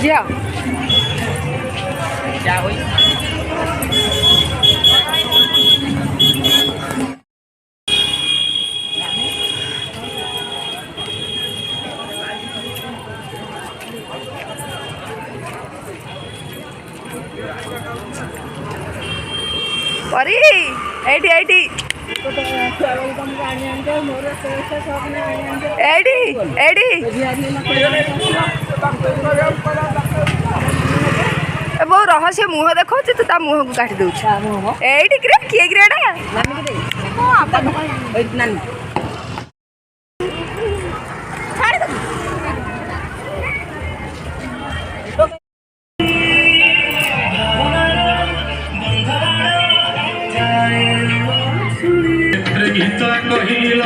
Yeah. Pari, 80. 80. बहुत रहस्य मुह देखा तू ता मुह को काटी दौर एटी किए किएटा गीत कहिल